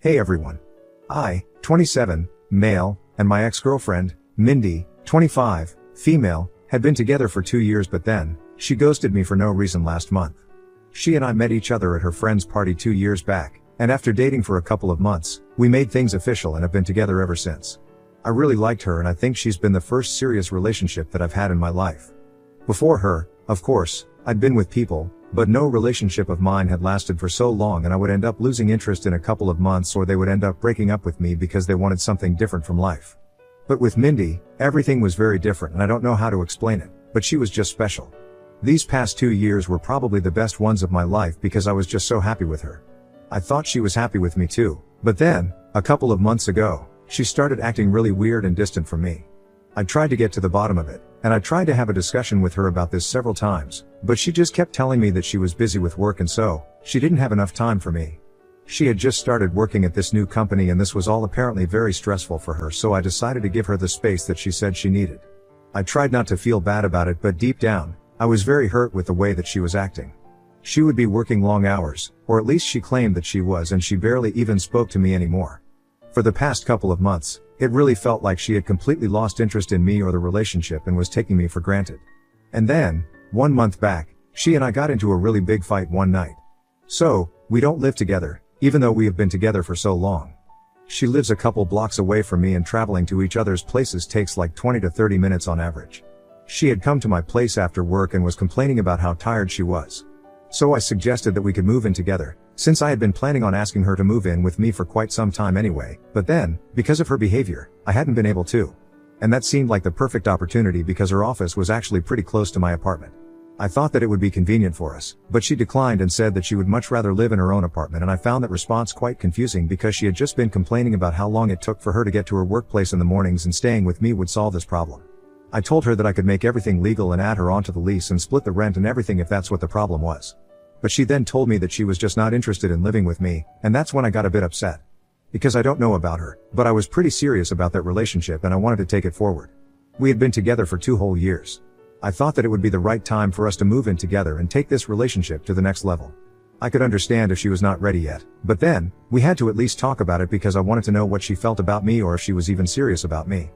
Hey everyone. I, 27, male, and my ex-girlfriend, Mindy, 25, female, had been together for 2 years, but then, she ghosted me for no reason last month. She and I met each other at her friend's party 2 years back, and after dating for a couple of months, we made things official and have been together ever since. I really liked her and I think she's been the first serious relationship that I've had in my life. Before her, of course, I'd been with people, but no relationship of mine had lasted for so long, and I would end up losing interest in a couple of months, or they would end up breaking up with me because they wanted something different from life. But with Mindy, everything was very different, and I don't know how to explain it, but she was just special. These past 2 years were probably the best ones of my life because I was just so happy with her. I thought she was happy with me too, but then, a couple of months ago, she started acting really weird and distant from me. I tried to get to the bottom of it, and I tried to have a discussion with her about this several times, but she just kept telling me that she was busy with work and so, she didn't have enough time for me. She had just started working at this new company and this was all apparently very stressful for her, so I decided to give her the space that she said she needed. I tried not to feel bad about it, but deep down, I was very hurt with the way that she was acting. She would be working long hours, or at least she claimed that she was, and she barely even spoke to me anymore. For the past couple of months, it really felt like she had completely lost interest in me or the relationship and was taking me for granted. And then, 1 month back, she and I got into a really big fight one night. So, we don't live together, even though we have been together for so long. She lives a couple blocks away from me and traveling to each other's places takes like 20 to 30 minutes on average. She had come to my place after work and was complaining about how tired she was. So I suggested that we could move in together, since I had been planning on asking her to move in with me for quite some time anyway, but then, because of her behavior, I hadn't been able to. And that seemed like the perfect opportunity because her office was actually pretty close to my apartment. I thought that it would be convenient for us, but she declined and said that she would much rather live in her own apartment, and I found that response quite confusing because she had just been complaining about how long it took for her to get to her workplace in the mornings, and staying with me would solve this problem. I told her that I could make everything legal and add her onto the lease and split the rent and everything if that's what the problem was. But she then told me that she was just not interested in living with me, and that's when I got a bit upset. Because I don't know about her, but I was pretty serious about that relationship and I wanted to take it forward. We had been together for 2 whole years. I thought that it would be the right time for us to move in together and take this relationship to the next level. I could understand if she was not ready yet, but then, we had to at least talk about it because I wanted to know what she felt about me or if she was even serious about me.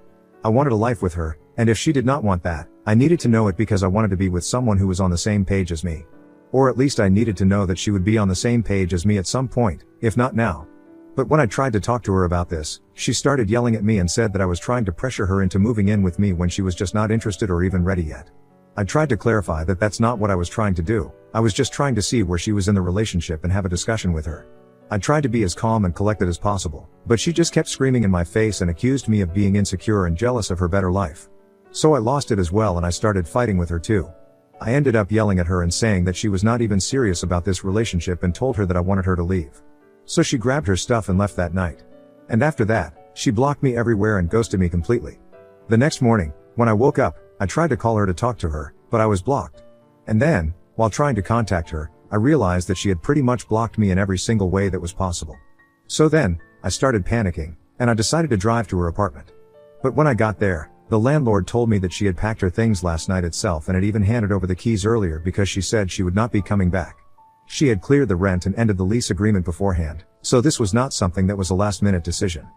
I wanted a life with her, and if she did not want that, I needed to know it because I wanted to be with someone who was on the same page as me. Or at least I needed to know that she would be on the same page as me at some point, if not now. But when I tried to talk to her about this, she started yelling at me and said that I was trying to pressure her into moving in with me when she was just not interested or even ready yet. I tried to clarify that that's not what I was trying to do. I was just trying to see where she was in the relationship and have a discussion with her. I tried to be as calm and collected as possible, but she just kept screaming in my face and accused me of being insecure and jealous of her better life. So I lost it as well and I started fighting with her too. I ended up yelling at her and saying that she was not even serious about this relationship and told her that I wanted her to leave. So she grabbed her stuff and left that night. And after that, she blocked me everywhere and ghosted me completely. The next morning, when I woke up, I tried to call her to talk to her, but I was blocked. And then, while trying to contact her, I realized that she had pretty much blocked me in every single way that was possible. So then, I started panicking, and I decided to drive to her apartment. But when I got there, the landlord told me that she had packed her things last night itself and had even handed over the keys earlier because she said she would not be coming back. She had cleared the rent and ended the lease agreement beforehand, so this was not something that was a last-minute decision.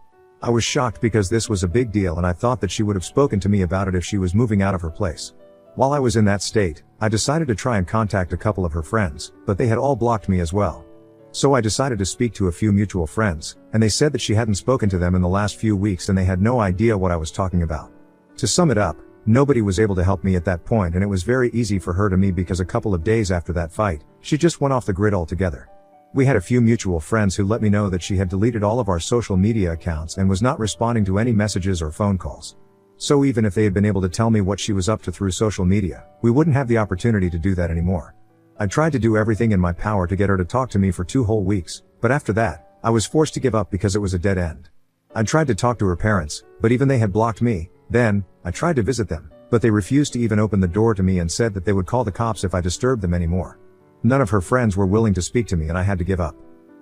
I was shocked because this was a big deal and I thought that she would have spoken to me about it if she was moving out of her place. While I was in that state, I decided to try and contact a couple of her friends, but they had all blocked me as well. So I decided to speak to a few mutual friends, and they said that she hadn't spoken to them in the last few weeks and they had no idea what I was talking about. To sum it up, nobody was able to help me at that point, and it was very easy for her to me because a couple of days after that fight, she just went off the grid altogether. We had a few mutual friends who let me know that she had deleted all of our social media accounts and was not responding to any messages or phone calls. So even if they had been able to tell me what she was up to through social media, we wouldn't have the opportunity to do that anymore. I tried to do everything in my power to get her to talk to me for 2 whole weeks, but after that, I was forced to give up because it was a dead end. I tried to talk to her parents, but even they had blocked me. Then, I tried to visit them, but they refused to even open the door to me and said that they would call the cops if I disturbed them anymore. None of her friends were willing to speak to me and I had to give up.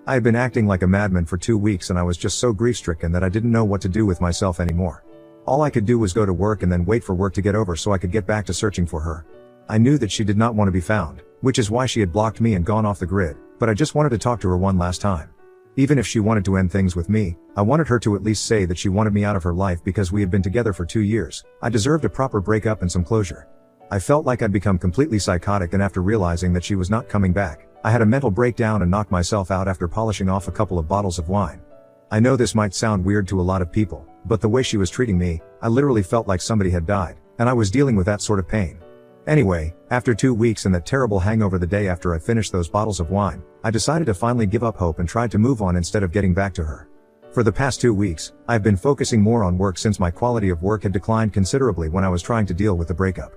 I had been acting like a madman for 2 weeks and I was just so grief-stricken that I didn't know what to do with myself anymore. All I could do was go to work and then wait for work to get over so I could get back to searching for her. I knew that she did not want to be found, which is why she had blocked me and gone off the grid, but I just wanted to talk to her one last time. Even if she wanted to end things with me, I wanted her to at least say that she wanted me out of her life because we had been together for 2 years. I deserved a proper breakup and some closure. I felt like I'd become completely psychotic, and after realizing that she was not coming back, I had a mental breakdown and knocked myself out after polishing off a couple of bottles of wine. I know this might sound weird to a lot of people, but the way she was treating me, I literally felt like somebody had died, and I was dealing with that sort of pain. Anyway, after 2 weeks and that terrible hangover the day after I finished those bottles of wine, I decided to finally give up hope and tried to move on instead of getting back to her. For the past 2 weeks, I've been focusing more on work since my quality of work had declined considerably when I was trying to deal with the breakup.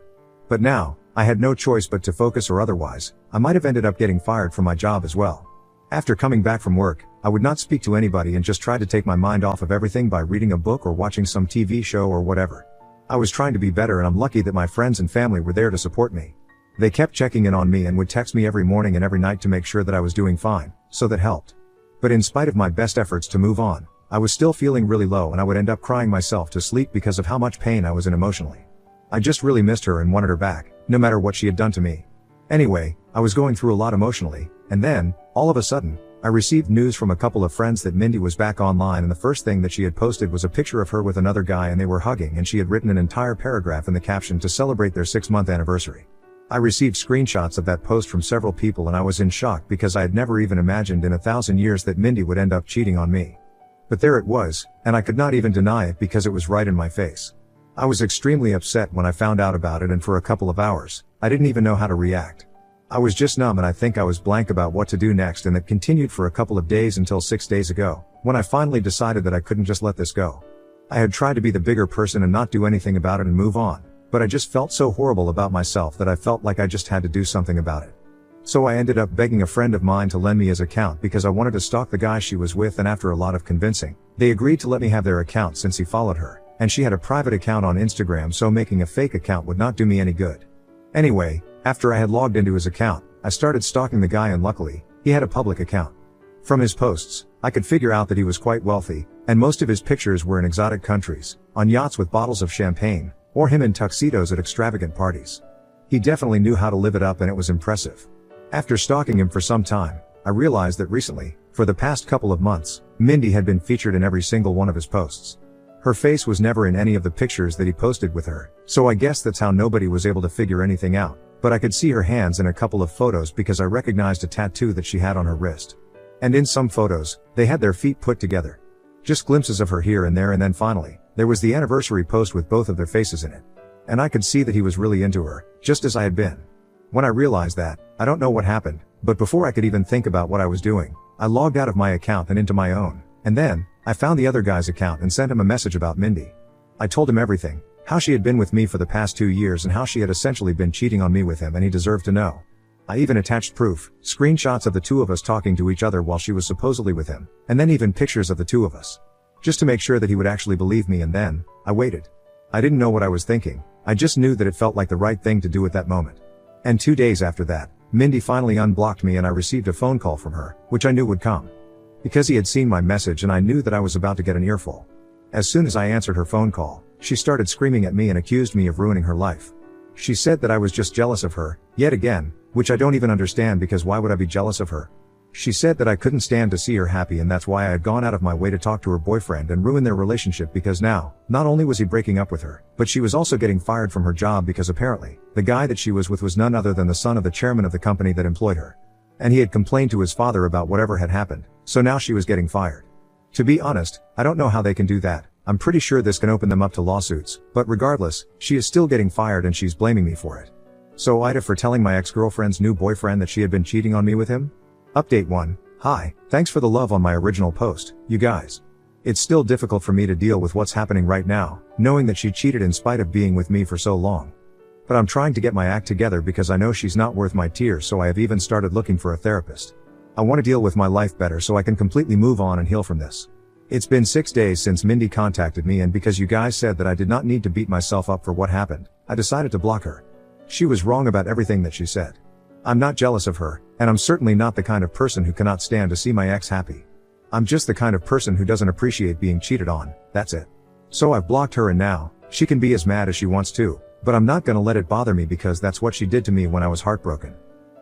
But now, I had no choice but to focus, or otherwise, I might have ended up getting fired from my job as well. After coming back from work, I would not speak to anybody and just try to take my mind off of everything by reading a book or watching some TV show or whatever. I was trying to be better, and I'm lucky that my friends and family were there to support me. They kept checking in on me and would text me every morning and every night to make sure that I was doing fine, so that helped. But in spite of my best efforts to move on, I was still feeling really low, and I would end up crying myself to sleep because of how much pain I was in emotionally. I just really missed her and wanted her back, no matter what she had done to me. Anyway, I was going through a lot emotionally, and then, all of a sudden, I received news from a couple of friends that Mindy was back online, and the first thing that she had posted was a picture of her with another guy, and they were hugging, and she had written an entire paragraph in the caption to celebrate their 6-month anniversary. I received screenshots of that post from several people, and I was in shock because I had never even imagined in 1,000 years that Mindy would end up cheating on me. But there it was, and I could not even deny it because it was right in my face. I was extremely upset when I found out about it, and for a couple of hours, I didn't even know how to react. I was just numb, and I think I was blank about what to do next, and that continued for a couple of days until 6 days ago, when I finally decided that I couldn't just let this go. I had tried to be the bigger person and not do anything about it and move on, but I just felt so horrible about myself that I felt like I just had to do something about it. So I ended up begging a friend of mine to lend me his account because I wanted to stalk the guy she was with, and after a lot of convincing, they agreed to let me have their account since he followed her, and she had a private account on Instagram, so making a fake account would not do me any good. Anyway, after I had logged into his account, I started stalking the guy, and luckily, he had a public account. From his posts, I could figure out that he was quite wealthy, and most of his pictures were in exotic countries, on yachts with bottles of champagne, or him in tuxedos at extravagant parties. He definitely knew how to live it up, and it was impressive. After stalking him for some time, I realized that recently, for the past couple of months, Mindy had been featured in every single one of his posts. Her face was never in any of the pictures that he posted with her, so I guess that's how nobody was able to figure anything out. But I could see her hands in a couple of photos because I recognized a tattoo that she had on her wrist. And in some photos, they had their feet put together. Just glimpses of her here and there, and then finally, there was the anniversary post with both of their faces in it. And I could see that he was really into her, just as I had been. When I realized that, I don't know what happened, but before I could even think about what I was doing, I logged out of my account and into my own, and then, I found the other guy's account and sent him a message about Mindy. I told him everything. How she had been with me for the past 2 years and how she had essentially been cheating on me with him, and he deserved to know. I even attached proof, screenshots of the two of us talking to each other while she was supposedly with him, and then even pictures of the two of us. Just to make sure that he would actually believe me, and then, I waited. I didn't know what I was thinking, I just knew that it felt like the right thing to do at that moment. And 2 days after that, Mindy finally unblocked me, and I received a phone call from her, which I knew would come. Because he had seen my message, and I knew that I was about to get an earful. As soon as I answered her phone call, she started screaming at me and accused me of ruining her life. She said that I was just jealous of her, yet again, which I don't even understand, because why would I be jealous of her? She said that I couldn't stand to see her happy, and that's why I had gone out of my way to talk to her boyfriend and ruin their relationship, because now, not only was he breaking up with her, but she was also getting fired from her job because apparently, the guy that she was with was none other than the son of the chairman of the company that employed her. And he had complained to his father about whatever had happened, so now she was getting fired. To be honest, I don't know how they can do that. I'm pretty sure this can open them up to lawsuits, but regardless, she is still getting fired and she's blaming me for it. So Ida for telling my ex-girlfriend's new boyfriend that she had been cheating on me with him? Update 1. Hi, thanks for the love on my original post, you guys. It's still difficult for me to deal with what's happening right now, knowing that she cheated in spite of being with me for so long. But I'm trying to get my act together because I know she's not worth my tears, so I have even started looking for a therapist. I want to deal with my life better so I can completely move on and heal from this. It's been 6 days since Mindy contacted me, and because you guys said that I did not need to beat myself up for what happened, I decided to block her. She was wrong about everything that she said. I'm not jealous of her, and I'm certainly not the kind of person who cannot stand to see my ex happy. I'm just the kind of person who doesn't appreciate being cheated on, that's it. So I've blocked her, and now, she can be as mad as she wants to, but I'm not gonna let it bother me because that's what she did to me when I was heartbroken.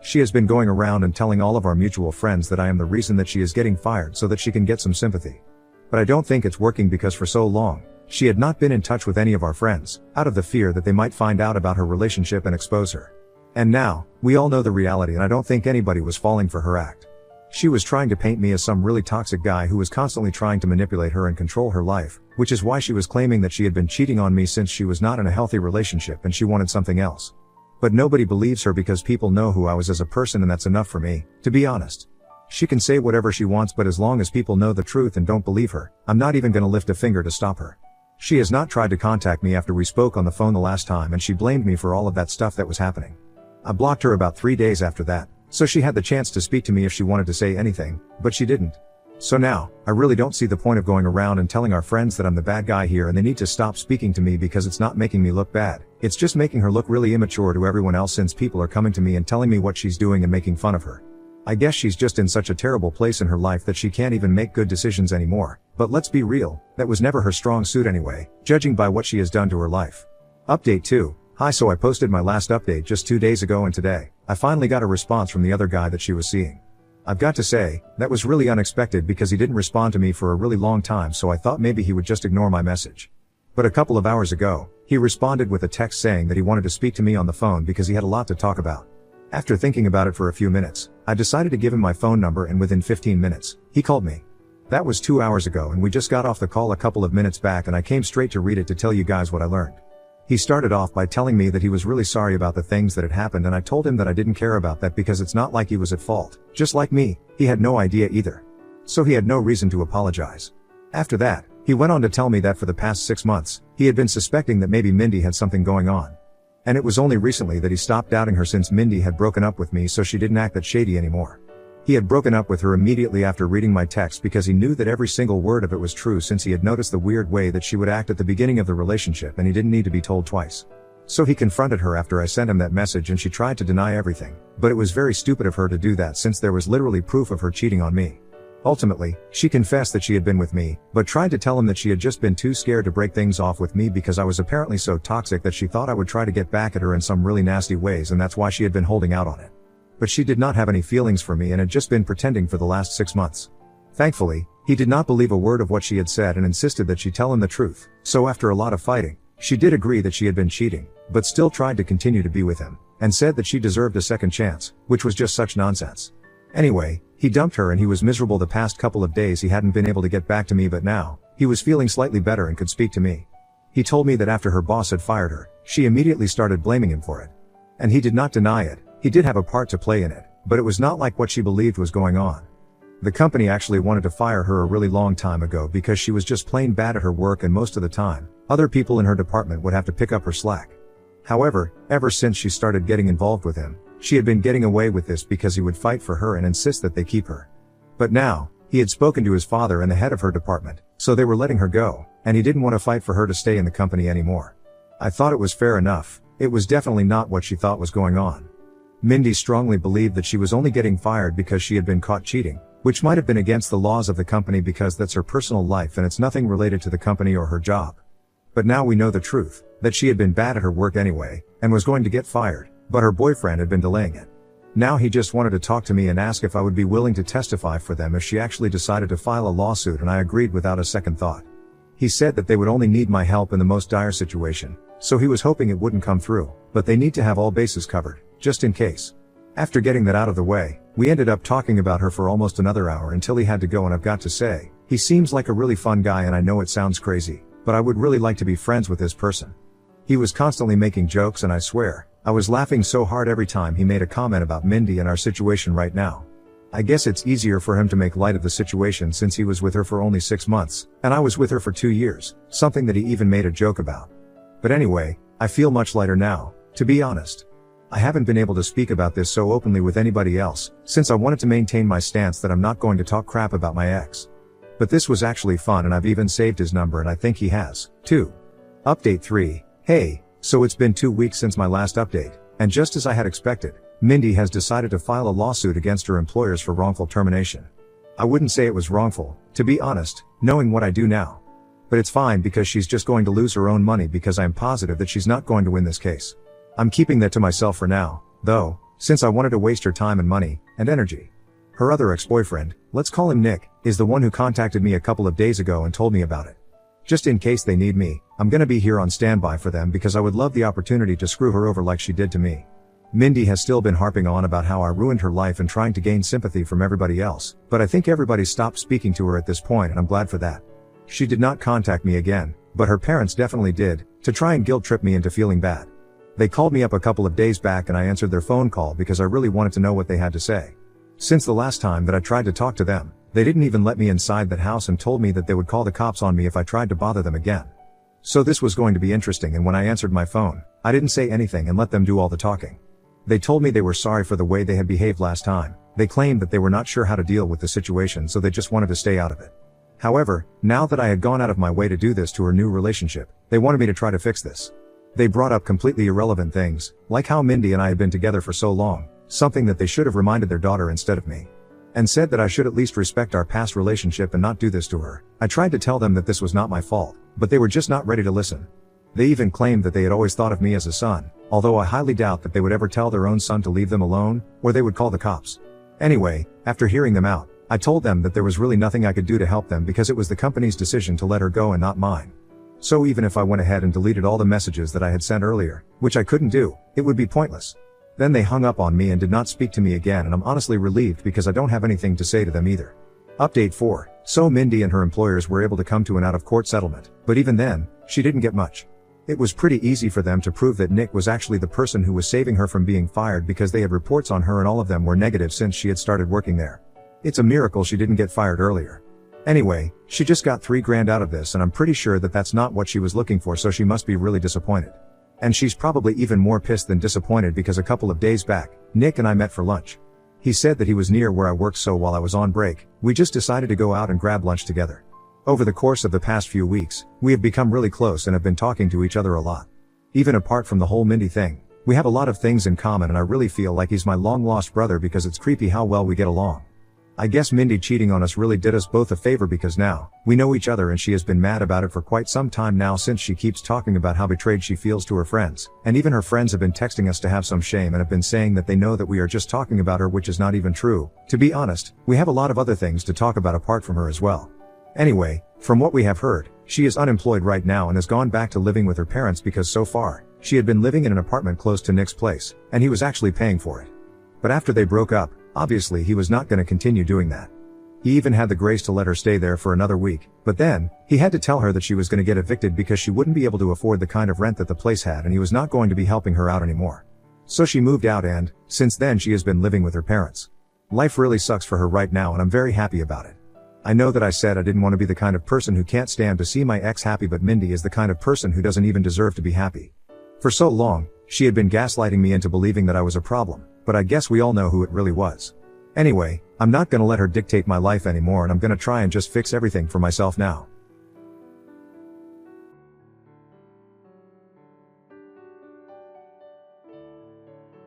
She has been going around and telling all of our mutual friends that I am the reason that she is getting fired so that she can get some sympathy. But I don't think it's working because for so long, she had not been in touch with any of our friends, out of the fear that they might find out about her relationship and expose her. And now, we all know the reality and I don't think anybody was falling for her act. She was trying to paint me as some really toxic guy who was constantly trying to manipulate her and control her life, which is why she was claiming that she had been cheating on me since she was not in a healthy relationship and she wanted something else. But nobody believes her because people know who I was as a person and that's enough for me, to be honest. She can say whatever she wants but as long as people know the truth and don't believe her, I'm not even gonna lift a finger to stop her. She has not tried to contact me after we spoke on the phone the last time and she blamed me for all of that stuff that was happening. I blocked her about 3 days after that, so she had the chance to speak to me if she wanted to say anything, but she didn't. So now, I really don't see the point of going around and telling our friends that I'm the bad guy here and they need to stop speaking to me because it's not making me look bad. It's just making her look really immature to everyone else since people are coming to me and telling me what she's doing and making fun of her. I guess she's just in such a terrible place in her life that she can't even make good decisions anymore, but let's be real, that was never her strong suit anyway, judging by what she has done to her life. Update 2. Hi, so I posted my last update just 2 days ago and today, I finally got a response from the other guy that she was seeing. I've got to say, that was really unexpected because he didn't respond to me for a really long time so I thought maybe he would just ignore my message. But a couple of hours ago, he responded with a text saying that he wanted to speak to me on the phone because he had a lot to talk about. After thinking about it for a few minutes, I decided to give him my phone number and within 15 minutes, he called me. That was 2 hours ago and we just got off the call a couple of minutes back and I came straight to read it to tell you guys what I learned. He started off by telling me that he was really sorry about the things that had happened and I told him that I didn't care about that because it's not like he was at fault. Just like me, he had no idea either. So he had no reason to apologize. After that, he went on to tell me that for the past 6 months, he had been suspecting that maybe Mindy had something going on. And it was only recently that he stopped doubting her since Mindy had broken up with me so she didn't act that shady anymore. He had broken up with her immediately after reading my text because he knew that every single word of it was true since he had noticed the weird way that she would act at the beginning of the relationship and he didn't need to be told twice. So he confronted her after I sent him that message and she tried to deny everything, but it was very stupid of her to do that since there was literally proof of her cheating on me. Ultimately, she confessed that she had been with me, but tried to tell him that she had just been too scared to break things off with me because I was apparently so toxic that she thought I would try to get back at her in some really nasty ways and that's why she had been holding out on it. But she did not have any feelings for me and had just been pretending for the last 6 months. Thankfully, he did not believe a word of what she had said and insisted that she tell him the truth, so after a lot of fighting, she did agree that she had been cheating, but still tried to continue to be with him, and said that she deserved a second chance, which was just such nonsense. Anyway, he dumped her and he was miserable the past couple of days he hadn't been able to get back to me but now, he was feeling slightly better and could speak to me. He told me that after her boss had fired her, she immediately started blaming him for it. And he did not deny it. He did have a part to play in it, but it was not like what she believed was going on. The company actually wanted to fire her a really long time ago because she was just plain bad at her work and most of the time, other people in her department would have to pick up her slack. However, ever since she started getting involved with him, she had been getting away with this because he would fight for her and insist that they keep her. But now, he had spoken to his father and the head of her department, so they were letting her go, and he didn't want to fight for her to stay in the company anymore. I thought it was fair enough. It was definitely not what she thought was going on. Mindy strongly believed that she was only getting fired because she had been caught cheating, which might have been against the laws of the company because that's her personal life and it's nothing related to the company or her job. But now we know the truth, that she had been bad at her work anyway, and was going to get fired, but her boyfriend had been delaying it. Now he just wanted to talk to me and ask if I would be willing to testify for them if she actually decided to file a lawsuit and I agreed without a second thought. He said that they would only need my help in the most dire situation, so he was hoping it wouldn't come through, but they need to have all bases covered, just in case. After getting that out of the way, we ended up talking about her for almost another hour until he had to go and I've got to say, he seems like a really fun guy and I know it sounds crazy, but I would really like to be friends with this person. He was constantly making jokes and I swear, I was laughing so hard every time he made a comment about Mindy and our situation right now. I guess it's easier for him to make light of the situation since he was with her for only 6 months, and I was with her for 2 years, something that he even made a joke about. But anyway, I feel much lighter now, to be honest. I haven't been able to speak about this so openly with anybody else, since I wanted to maintain my stance that I'm not going to talk crap about my ex. But this was actually fun and I've even saved his number and I think he has, too. Update 3. Hey, so it's been 2 weeks since my last update, and just as I had expected, Mindy has decided to file a lawsuit against her employers for wrongful termination. I wouldn't say it was wrongful, to be honest, knowing what I do now. But it's fine because she's just going to lose her own money because I'm positive that she's not going to win this case. I'm keeping that to myself for now, though, since I wanted to waste her time and money, and energy. Her other ex-boyfriend, let's call him Nick, is the one who contacted me a couple of days ago and told me about it. Just in case they need me, I'm gonna be here on standby for them because I would love the opportunity to screw her over like she did to me. Mindy has still been harping on about how I ruined her life and trying to gain sympathy from everybody else, but I think everybody stopped speaking to her at this point and I'm glad for that. She did not contact me again, but her parents definitely did, to try and guilt trip me into feeling bad. They called me up a couple of days back and I answered their phone call because I really wanted to know what they had to say. Since the last time that I tried to talk to them, they didn't even let me inside that house and told me that they would call the cops on me if I tried to bother them again. So this was going to be interesting, and when I answered my phone, I didn't say anything and let them do all the talking. They told me they were sorry for the way they had behaved last time. They claimed that they were not sure how to deal with the situation, so they just wanted to stay out of it. However, now that I had gone out of my way to do this to her new relationship, they wanted me to try to fix this. They brought up completely irrelevant things, like how Mindy and I had been together for so long, something that they should have reminded their daughter instead of me. And said that I should at least respect our past relationship and not do this to her. I tried to tell them that this was not my fault, but they were just not ready to listen. They even claimed that they had always thought of me as a son, although I highly doubt that they would ever tell their own son to leave them alone, or they would call the cops. Anyway, after hearing them out, I told them that there was really nothing I could do to help them because it was the company's decision to let her go and not mine. So even if I went ahead and deleted all the messages that I had sent earlier, which I couldn't do, it would be pointless. Then they hung up on me and did not speak to me again, and I'm honestly relieved because I don't have anything to say to them either. Update 4. So Mindy and her employers were able to come to an out-of-court settlement, but even then, she didn't get much. It was pretty easy for them to prove that Nick was actually the person who was saving her from being fired because they had reports on her and all of them were negative since she had started working there. It's a miracle she didn't get fired earlier. Anyway, she just got $3,000 out of this, and I'm pretty sure that that's not what she was looking for, so she must be really disappointed. And she's probably even more pissed than disappointed because a couple of days back, Nick and I met for lunch. He said that he was near where I worked, so while I was on break, we just decided to go out and grab lunch together. Over the course of the past few weeks, we have become really close and have been talking to each other a lot. Even apart from the whole Mindy thing, we have a lot of things in common, and I really feel like he's my long-lost brother because it's creepy how well we get along. I guess Mindy cheating on us really did us both a favor because now, we know each other and she has been mad about it for quite some time now since she keeps talking about how betrayed she feels to her friends, and even her friends have been texting us to have some shame and have been saying that they know that we are just talking about her, which is not even true. To be honest, we have a lot of other things to talk about apart from her as well. Anyway, from what we have heard, she is unemployed right now and has gone back to living with her parents because so far, she had been living in an apartment close to Nick's place, and he was actually paying for it. But after they broke up, obviously he was not going to continue doing that. He even had the grace to let her stay there for another week, but then, he had to tell her that she was going to get evicted because she wouldn't be able to afford the kind of rent that the place had, and he was not going to be helping her out anymore. So she moved out, and, since then she has been living with her parents. Life really sucks for her right now, and I'm very happy about it. I know that I said I didn't want to be the kind of person who can't stand to see my ex happy, but Mindy is the kind of person who doesn't even deserve to be happy. For so long, she had been gaslighting me into believing that I was a problem, but I guess we all know who it really was. Anyway, I'm not gonna let her dictate my life anymore, and I'm gonna try and just fix everything for myself now.